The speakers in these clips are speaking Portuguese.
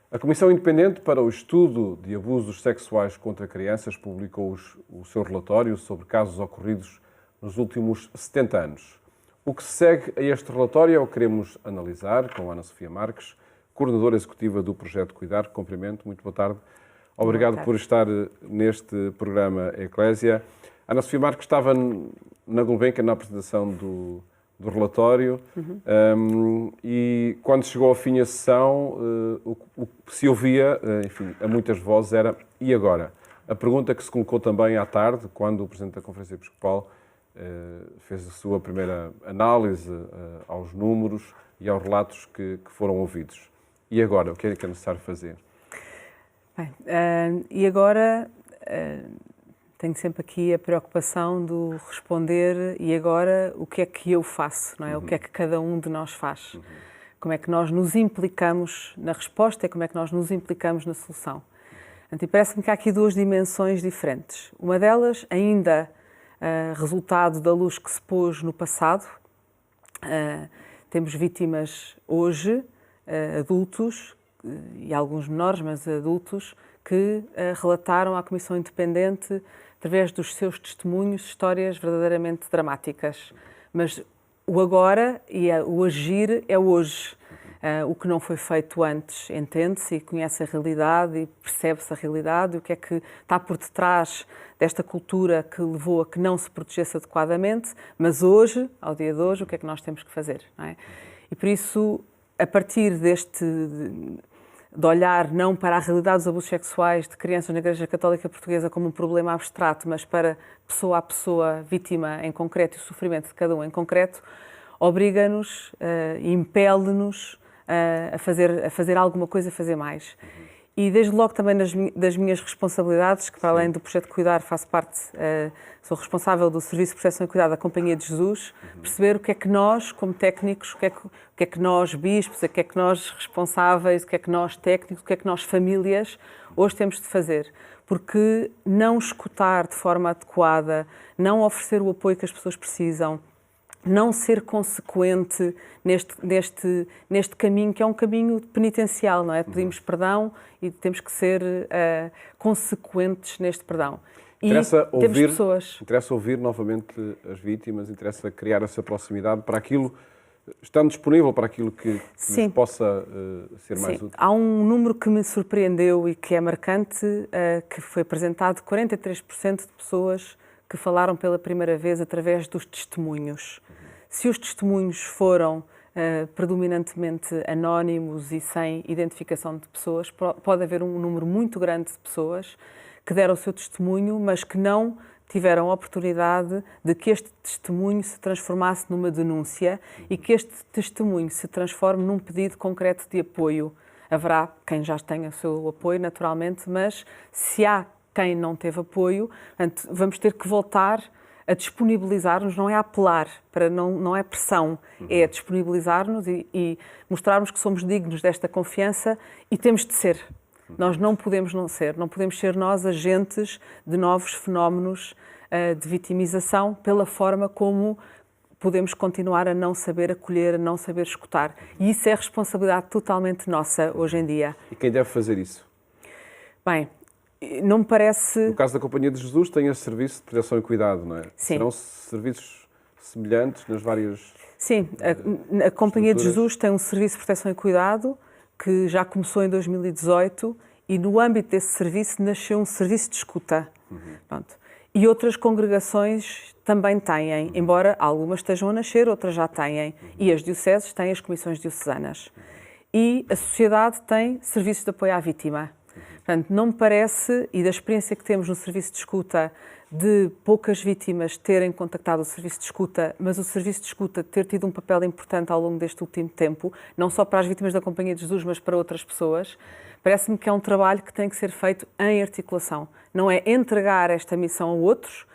A Comissão Independente para o Estudo de Abusos Sexuais contra Crianças publicou o seu relatório sobre casos ocorridos nos últimos 70 anos. O que se segue a este relatório é o que queremos analisar com Ana Sofia Marques, coordenadora executiva do Projeto Cuidar. Cumprimento, muito boa tarde. Obrigado por estar neste programa Eclésia. Ana Sofia Marques estava na Gulbenkian na apresentação do relatório e quando chegou ao fim a sessão, o que se ouvia, enfim, a muitas vozes era e agora? A pergunta que se colocou também à tarde, quando o Presidente da Conferência Episcopal fez a sua primeira análise aos números e aos relatos que foram ouvidos. E agora? O que é necessário fazer? Bem, e agora tenho sempre aqui a preocupação de responder e agora o que é que eu faço, não é? O que é que cada um de nós faz? Como é que nós nos implicamos na resposta e como é que nós nos implicamos na solução? E parece-me que há aqui duas dimensões diferentes. Uma delas ainda resultado da luz que se pôs no passado. Temos vítimas hoje, adultos, e alguns menores, mas adultos, que relataram à Comissão Independente, através dos seus testemunhos, histórias verdadeiramente dramáticas. Mas o agora e o agir é hoje. O que não foi feito antes entende-se e conhece a realidade e percebe-se a realidade, e o que é que está por detrás desta cultura que levou a que não se protegesse adequadamente, mas hoje, ao dia de hoje, o que é que nós temos que fazer, não é? E por isso, a partir de olhar não para a realidade dos abusos sexuais de crianças na Igreja Católica Portuguesa como um problema abstrato, mas para pessoa a pessoa, vítima em concreto e o sofrimento de cada um em concreto, obriga-nos, impele-nos a fazer alguma coisa, a fazer mais. E desde logo também das minhas responsabilidades, que para além do Projeto Cuidar faço parte, sou responsável do Serviço de Proteção e Cuidado da Companhia de Jesus, perceber o que é que nós, como técnicos, o que é que nós bispos, o que é que nós responsáveis, o que é que nós técnicos, o que é que nós famílias hoje temos de fazer. Porque não escutar de forma adequada, não oferecer o apoio que as pessoas precisam, não ser consequente neste caminho, que é um caminho penitencial, não é? Pedimos perdão e temos que ser consequentes neste perdão. Interessa ouvir novamente as vítimas, interessa criar essa proximidade para aquilo, estando disponível para aquilo que nos possa ser mais útil. Há um número que me surpreendeu e que é marcante, que foi apresentado, 43% de pessoas que falaram pela primeira vez através dos testemunhos. Se os testemunhos foram predominantemente anónimos e sem identificação de pessoas, pode haver um número muito grande de pessoas que deram o seu testemunho, mas que não tiveram a oportunidade de que este testemunho se transformasse numa denúncia e que este testemunho se transforme num pedido concreto de apoio. Haverá quem já tenha o seu apoio, naturalmente, mas se há quem não teve apoio, vamos ter que voltar a disponibilizar-nos, não é apelar, não é pressão, é disponibilizar-nos e mostrarmos que somos dignos desta confiança e temos de ser. Nós não podemos não podemos ser nós agentes de novos fenómenos de vitimização pela forma como podemos continuar a não saber acolher, a não saber escutar. E isso é responsabilidade totalmente nossa hoje em dia. E quem deve fazer isso? Bem, não me parece... No caso da Companhia de Jesus tem esse serviço de proteção e cuidado, não é? Sim. Serão serviços semelhantes nas várias... Sim, a Companhia de Jesus tem um serviço de proteção e cuidado que já começou em 2018 e no âmbito desse serviço nasceu um serviço de escuta. Pronto. E outras congregações também têm, embora algumas estejam a nascer, outras já têm. E as dioceses têm as comissões diocesanas. E a sociedade tem serviços de apoio à vítima. Portanto, não me parece, e da experiência que temos no serviço de escuta, de poucas vítimas terem contactado o serviço de escuta, mas o serviço de escuta ter tido um papel importante ao longo deste último tempo, não só para as vítimas da Companhia de Jesus, mas para outras pessoas, parece-me que é um trabalho que tem que ser feito em articulação. Não é entregar esta missão a outros,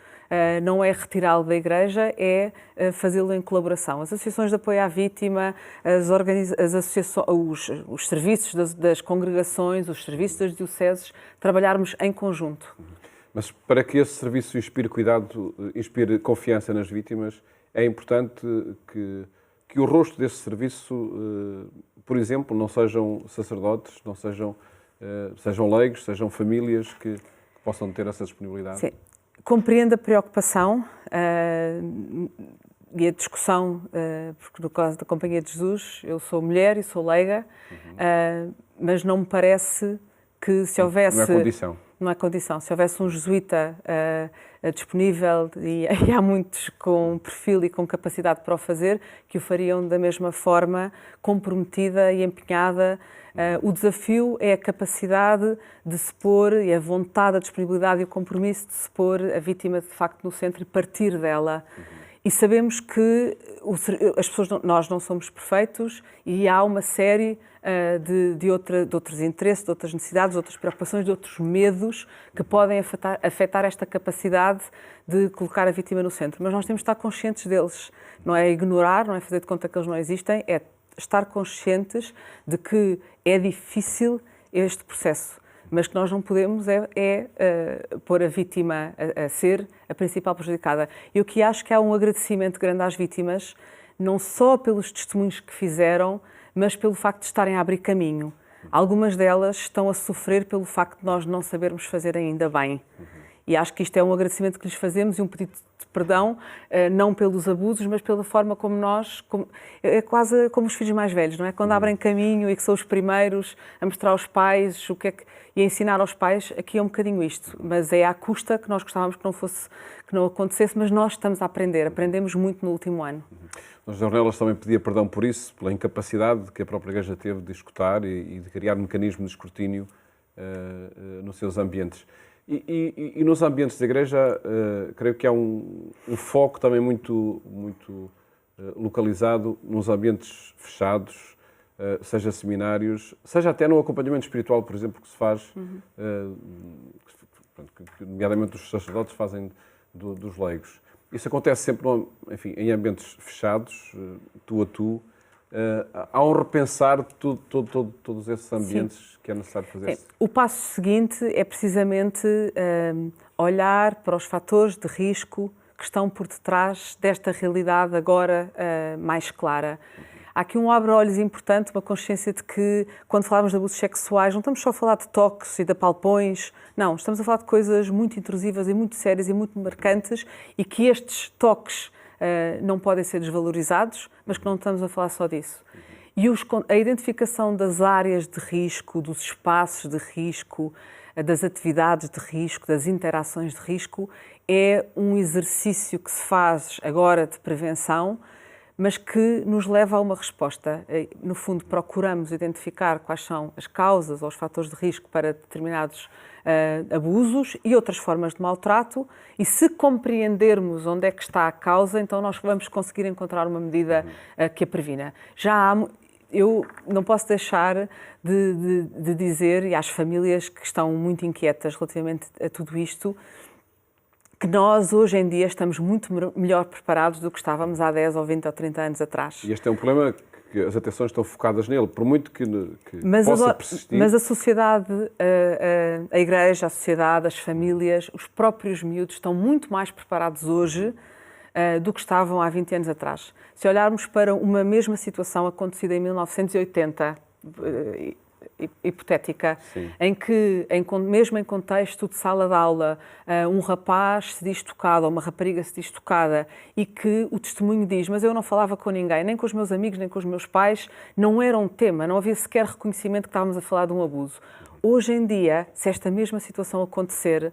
não é retirá-lo da Igreja, é fazê-lo em colaboração. As associações de apoio à vítima, os serviços das congregações, os serviços das dioceses, trabalharmos em conjunto. Mas para que esse serviço inspire cuidado, inspire confiança nas vítimas, é importante que que o rosto desse serviço, por exemplo, não sejam sacerdotes, não sejam leigos, sejam famílias que possam ter essa disponibilidade? Sim. Compreendo a preocupação e a discussão, porque no caso da Companhia de Jesus, eu sou mulher e sou leiga, mas não me parece que se houvesse... Não é condição. Não é condição. Se houvesse um jesuíta disponível, e há muitos com perfil e com capacidade para o fazer, que o fariam da mesma forma, comprometida e empenhada. O desafio é a capacidade de se pôr, e a vontade, a disponibilidade e o compromisso de se pôr a vítima de facto no centro e partir dela. E sabemos que as pessoas, nós não somos perfeitos e há uma série de outros interesses, de outras necessidades, de outras preocupações, de outros medos que podem afetar esta capacidade de colocar a vítima no centro. Mas nós temos de estar conscientes deles. Não é ignorar, não é fazer de conta que eles não existem, é estar conscientes de que é difícil este processo, mas que nós não podemos pôr a vítima a ser a principal prejudicada. Eu que acho que há um agradecimento grande às vítimas, não só pelos testemunhos que fizeram, mas pelo facto de estarem a abrir caminho. Algumas delas estão a sofrer pelo facto de nós não sabermos fazer ainda bem. E acho que isto é um agradecimento que lhes fazemos e um pedido de perdão, não pelos abusos, mas pela forma como é quase como os filhos mais velhos, não é? Quando abrem caminho e que são os primeiros a mostrar aos pais e a ensinar aos pais, aqui é um bocadinho isto. Mas é à custa que nós gostávamos que não acontecesse, mas nós estamos a aprender, aprendemos muito no último ano. O José Ornelas também pedia perdão por isso, pela incapacidade que a própria Igreja teve de escutar e de criar mecanismos de escrutínio nos seus ambientes. E nos ambientes da Igreja, creio que há um foco também muito localizado nos ambientes fechados, seja seminários, seja até no acompanhamento espiritual, por exemplo, que se faz, que nomeadamente os sacerdotes fazem dos leigos. Isso acontece sempre, enfim, em ambientes fechados, tu a tu. Há um repensar de todos esses ambientes. Sim. Que é necessário fazer. O passo seguinte é precisamente olhar para os fatores de risco que estão por detrás desta realidade agora mais clara. Há aqui um abre-olhos importante, uma consciência de que, quando falamos de abusos sexuais, não estamos só a falar de toques e de apalpões, não, estamos a falar de coisas muito intrusivas e muito sérias e muito marcantes, e que estes toques não podem ser desvalorizados, mas que não estamos a falar só disso. E a identificação das áreas de risco, dos espaços de risco, das atividades de risco, das interações de risco, é um exercício que se faz agora de prevenção, mas que nos leva a uma resposta. No fundo, procuramos identificar quais são as causas ou os fatores de risco para determinados abusos e outras formas de maltrato, e se compreendermos onde é que está a causa, então nós vamos conseguir encontrar uma medida que a previna. Eu não posso deixar de dizer, e às famílias que estão muito inquietas relativamente a tudo isto, que nós, hoje em dia, estamos muito melhor preparados do que estávamos há 10 ou 20 ou 30 anos atrás. E este é um problema que as atenções estão focadas nele, por muito que possa persistir. Mas a sociedade, a Igreja, a sociedade, as famílias, os próprios miúdos estão muito mais preparados hoje do que estavam há 20 anos atrás. Se olharmos para uma mesma situação acontecida em 1980, hipotética, em que, mesmo em contexto de sala de aula, um rapaz se diz tocado ou uma rapariga se diz tocada e que o testemunho diz, mas eu não falava com ninguém, nem com os meus amigos, nem com os meus pais, não era um tema, não havia sequer reconhecimento que estávamos a falar de um abuso. Hoje em dia, se esta mesma situação acontecer,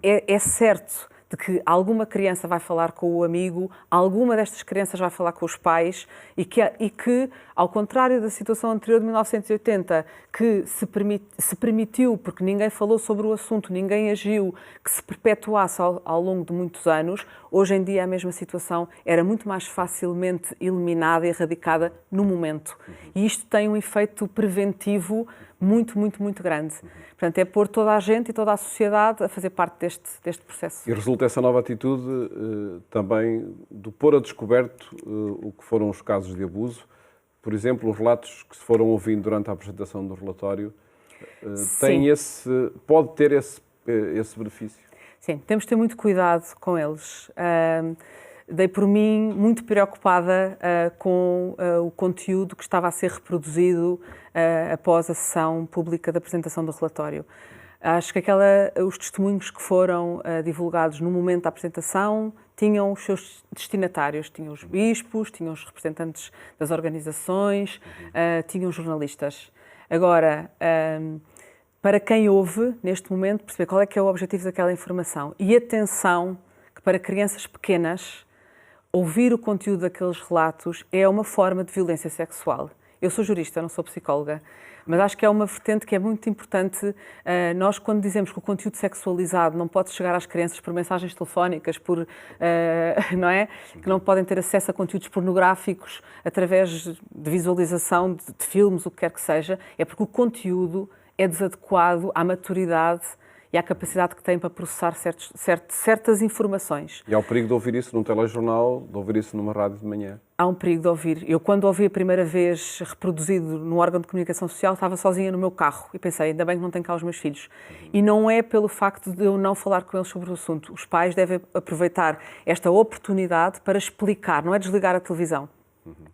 é certo de que alguma criança vai falar com o amigo, alguma destas crianças vai falar com os pais e que ao contrário da situação anterior de 1980, que se permitiu, porque ninguém falou sobre o assunto, ninguém agiu, que se perpetuasse ao longo de muitos anos, hoje em dia a mesma situação era muito mais facilmente eliminada e erradicada no momento. E isto tem um efeito preventivo muito, muito, muito grande. Portanto, é pôr toda a gente e toda a sociedade a fazer parte deste processo. E resulta essa nova atitude também de pôr a descoberto o que foram os casos de abuso. Por exemplo, os relatos que se foram ouvindo durante a apresentação do relatório pode ter esse benefício? Sim, temos de ter muito cuidado com eles. dei por mim muito preocupada com o conteúdo que estava a ser reproduzido após a sessão pública da apresentação do relatório. Acho que os testemunhos que foram divulgados no momento da apresentação tinham os seus destinatários, tinham os bispos, tinham os representantes das organizações, tinham os jornalistas. Agora, para quem ouve, neste momento, perceber qual é que é o objetivo daquela informação. E atenção, que para crianças pequenas, ouvir o conteúdo daqueles relatos é uma forma de violência sexual. Eu sou jurista, não sou psicóloga, mas acho que é uma vertente que é muito importante. Nós, quando dizemos que o conteúdo sexualizado não pode chegar às crianças por mensagens telefónicas, não é? Que não podem ter acesso a conteúdos pornográficos através de visualização de filmes, o que quer que seja, é porque o conteúdo é desadequado à maturidade e à capacidade que tem para processar certas informações. E há o perigo de ouvir isso num telejornal, de ouvir isso numa rádio de manhã? Há um perigo de ouvir. Eu, quando ouvi a primeira vez reproduzido no órgão de comunicação social, estava sozinha no meu carro e pensei, ainda bem que não tenho cá os meus filhos. E não é pelo facto de eu não falar com eles sobre o assunto. Os pais devem aproveitar esta oportunidade para explicar, não é desligar a televisão,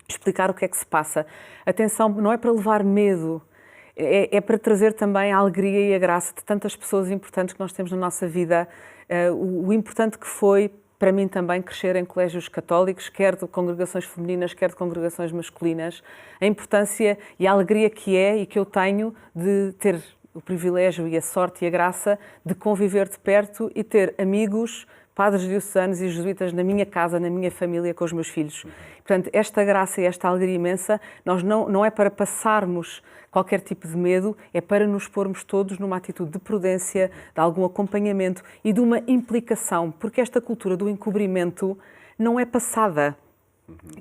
explicar o que é que se passa. Atenção, não é para levar medo, é para trazer também a alegria e a graça de tantas pessoas importantes que nós temos na nossa vida. O importante que foi, para mim também, crescer em colégios católicos, quer de congregações femininas, quer de congregações masculinas. A importância e a alegria que é e que eu tenho de ter o privilégio e a sorte e a graça de conviver de perto e ter amigos, padres diocesanos e jesuítas na minha casa, na minha família, com os meus filhos. Portanto, esta graça e esta alegria imensa, nós não é para passarmos qualquer tipo de medo, é para nos pormos todos numa atitude de prudência, de algum acompanhamento e de uma implicação, porque esta cultura do encobrimento não é passada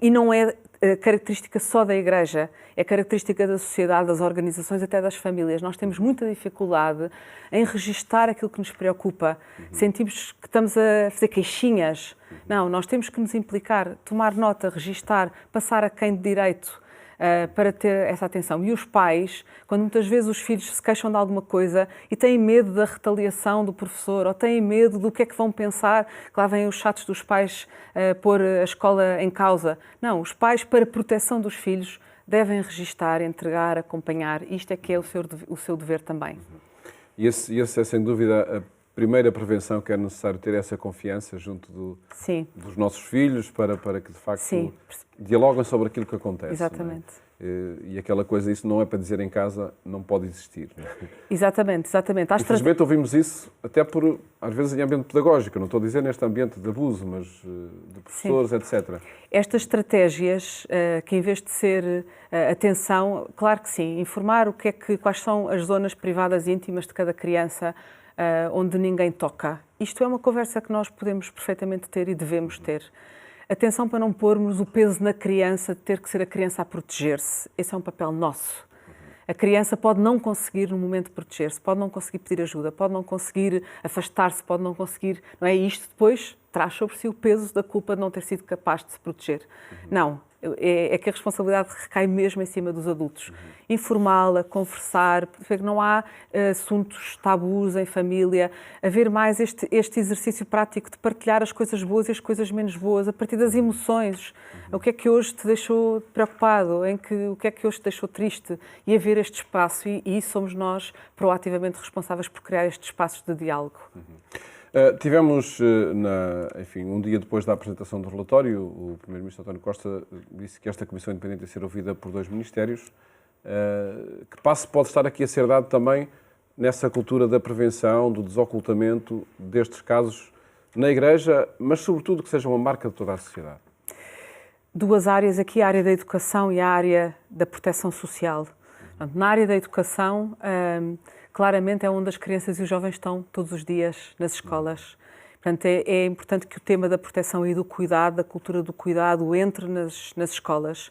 e não é característica só da Igreja, é característica da sociedade, das organizações, até das famílias. Nós temos muita dificuldade em registar aquilo que nos preocupa. Sentimos que estamos a fazer queixinhas. Não, nós temos que nos implicar, tomar nota, registar, passar a quem de direito para ter essa atenção. E os pais, quando muitas vezes os filhos se queixam de alguma coisa e têm medo da retaliação do professor ou têm medo do que é que vão pensar, que lá vêm os chatos dos pais pôr a escola em causa. Não, os pais, para proteção dos filhos, devem registar, entregar, acompanhar. Isto é que é o seu dever também. E esse é, sem dúvida, a primeira prevenção que é necessário ter essa confiança junto dos nossos filhos para que, de facto, dialoguem sobre aquilo que acontece. Exatamente. E aquela coisa, isso não é para dizer em casa, não pode existir. Exatamente. Infelizmente ouvimos isso até às vezes em ambiente pedagógico, não estou a dizer neste ambiente de abuso, mas de professores, etc. Estas estratégias, que em vez de ser atenção, claro que sim, informar quais são as zonas privadas e íntimas de cada criança, onde ninguém toca. Isto é uma conversa que nós podemos perfeitamente ter e devemos ter. Atenção para não pormos o peso na criança de ter que ser a criança a proteger-se. Esse é um papel nosso. A criança pode não conseguir no momento proteger-se, pode não conseguir pedir ajuda, pode não conseguir afastar-se, pode não conseguir... Não é isto depois traz sobre si o peso da culpa de não ter sido capaz de se proteger. Não. É que a responsabilidade recai mesmo em cima dos adultos. Informá-la, conversar, porque não há assuntos tabus em família, haver mais este exercício prático de partilhar as coisas boas e as coisas menos boas, a partir das emoções. O que é que hoje te deixou preocupado? O que é que hoje te deixou triste? E haver este espaço, e somos nós proativamente responsáveis por criar estes espaços de diálogo. Tivemos, enfim, um dia depois da apresentação do relatório, o Primeiro-Ministro António Costa disse que esta Comissão Independente ia ser ouvida por 2 ministérios. Que passo pode estar aqui a ser dado também nessa cultura da prevenção, do desocultamento destes casos na Igreja, mas sobretudo que seja uma marca de toda a sociedade? 2 áreas aqui, a área da educação e a área da proteção social. Na área da educação, claramente é onde as crianças e os jovens estão todos os dias nas escolas. Portanto, é importante que o tema da proteção e do cuidado, da cultura do cuidado, entre nas escolas.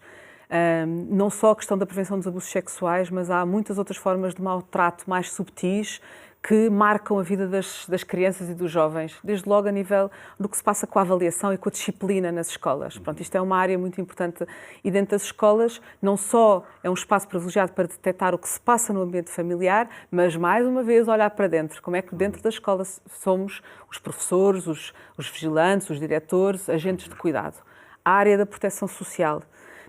Não só a questão da prevenção dos abusos sexuais, mas há muitas outras formas de maltrato mais subtis que marcam a vida das crianças e dos jovens, desde logo a nível do que se passa com a avaliação e com a disciplina nas escolas. Pronto, isto é uma área muito importante e dentro das escolas não só é um espaço privilegiado para detectar o que se passa no ambiente familiar, mas mais uma vez olhar para dentro, como é que dentro da escola somos os professores, os vigilantes, os diretores, agentes de cuidado. A área da proteção social.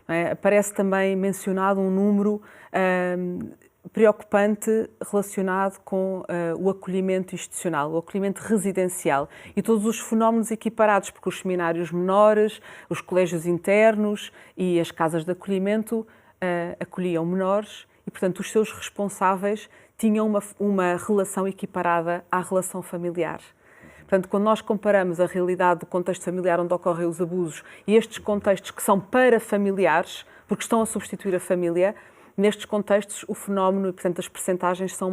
Não é? Aparece também mencionado um número preocupante relacionado com o acolhimento institucional, o acolhimento residencial e todos os fenómenos equiparados, porque os seminários menores, os colégios internos e as casas de acolhimento acolhiam menores e, portanto, os seus responsáveis tinham uma relação equiparada à relação familiar. Portanto, quando nós comparamos a realidade do contexto familiar onde ocorrem os abusos e estes contextos que são parafamiliares, porque estão a substituir a família, nestes contextos o fenómeno e, portanto, as percentagens são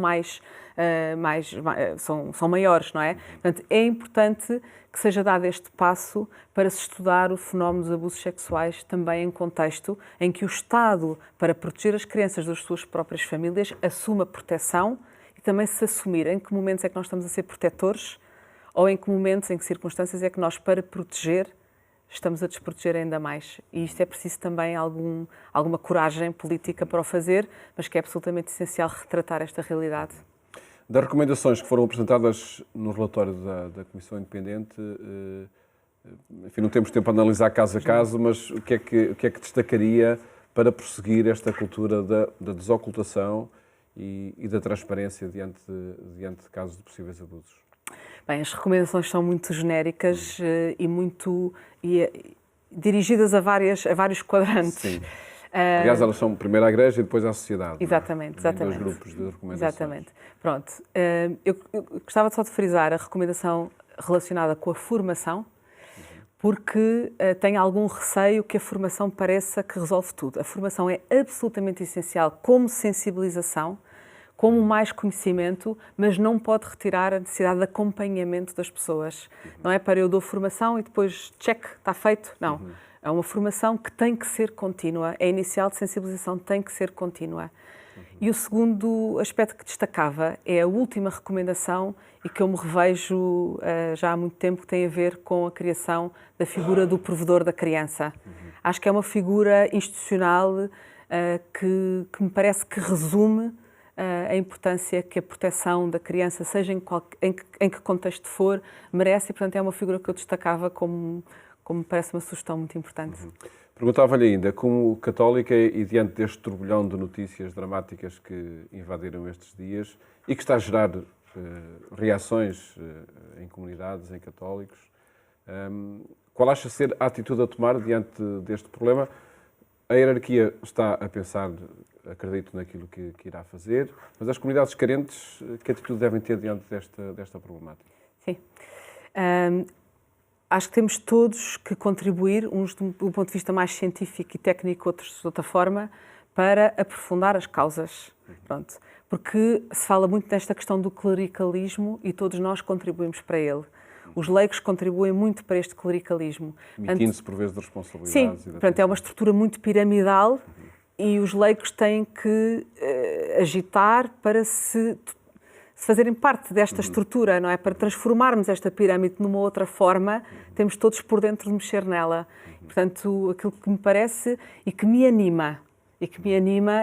são maiores, não é? Portanto, é importante que seja dado este passo para se estudar o fenómeno dos abusos sexuais também em contexto em que o Estado, para proteger as crianças das suas próprias famílias, assuma proteção e também se assumir em que momentos é que nós estamos a ser protetores ou em que momentos, em que circunstâncias é que nós, para proteger, estamos a desproteger ainda mais. E isto é preciso também alguma coragem política para o fazer, mas que é absolutamente essencial retratar esta realidade. Das recomendações que foram apresentadas no relatório da Comissão Independente, enfim, não temos tempo para analisar caso a caso, mas o que é que destacaria para prosseguir esta cultura da desocultação e da transparência diante de casos de possíveis abusos? Bem, as recomendações são muito genéricas e dirigidas a vários quadrantes. Sim. Aliás, elas são primeiro à Igreja e depois à sociedade. Exatamente, não é? exatamente. Dois grupos de recomendações. Exatamente. Pronto. Eu gostava só de frisar a recomendação relacionada com a formação, porque tenho algum receio que a formação pareça que resolve tudo. A formação é absolutamente essencial como sensibilização, como mais conhecimento, mas não pode retirar a necessidade de acompanhamento das pessoas. Não é para eu dou formação e depois, check, está feito. Não. É uma formação que tem que ser contínua. A inicial de sensibilização tem que ser contínua. E o segundo aspecto que destacava é a última recomendação e que eu me revejo já há muito tempo, que tem a ver com a criação da figura do provedor da criança. Acho que é uma figura institucional que me parece que resume a importância que a proteção da criança, seja em que contexto for, merece e, portanto, é uma figura que eu destacava como me parece uma sugestão muito importante. Perguntava-lhe ainda, como católica e diante deste turbilhão de notícias dramáticas que invadiram estes dias e que está a gerar reações em comunidades, em católicos, qual acha ser a atitude a tomar diante deste problema? A hierarquia está a pensar, acredito, naquilo que irá fazer, mas as comunidades carentes, que atitude devem ter diante desta problemática? Sim. Acho que temos todos que contribuir, uns do ponto de vista mais científico e técnico, outros de outra forma, para aprofundar as causas. Pronto. Porque se fala muito desta questão do clericalismo e todos nós contribuímos para ele. Os leigos contribuem muito para este clericalismo. Emitindo-se por vezes de responsabilidades. Sim, portanto, é uma estrutura muito piramidal e os leigos têm que agitar para se fazerem parte desta estrutura, não é? Para transformarmos esta pirâmide numa outra forma, temos todos por dentro de mexer nela. Portanto, aquilo que me parece e que me anima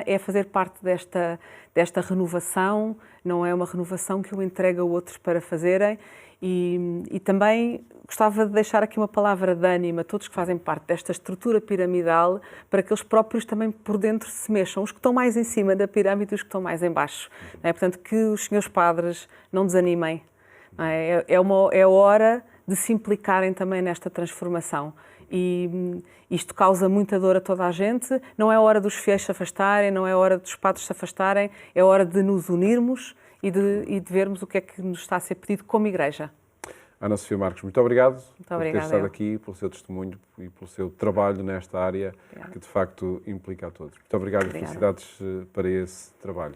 é fazer parte desta renovação, não é uma renovação que eu entrego a outros para fazerem. E também gostava de deixar aqui uma palavra de ânimo a todos que fazem parte desta estrutura piramidal, para que eles próprios também por dentro se mexam, os que estão mais em cima da pirâmide e os que estão mais em baixo. Não é? Portanto, que os senhores padres não desanimem. Não é? É hora de se implicarem também nesta transformação. E isto causa muita dor a toda a gente. Não é hora dos fiéis se afastarem, não é hora dos padres se afastarem, é hora de nos unirmos e de vermos o que é que nos está a ser pedido como Igreja. Ana Sofia Marques, muito obrigado por ter obrigada, estado aqui, pelo seu testemunho e pelo seu trabalho nesta área que de facto implica a todos. Muito obrigado e felicidades para esse trabalho.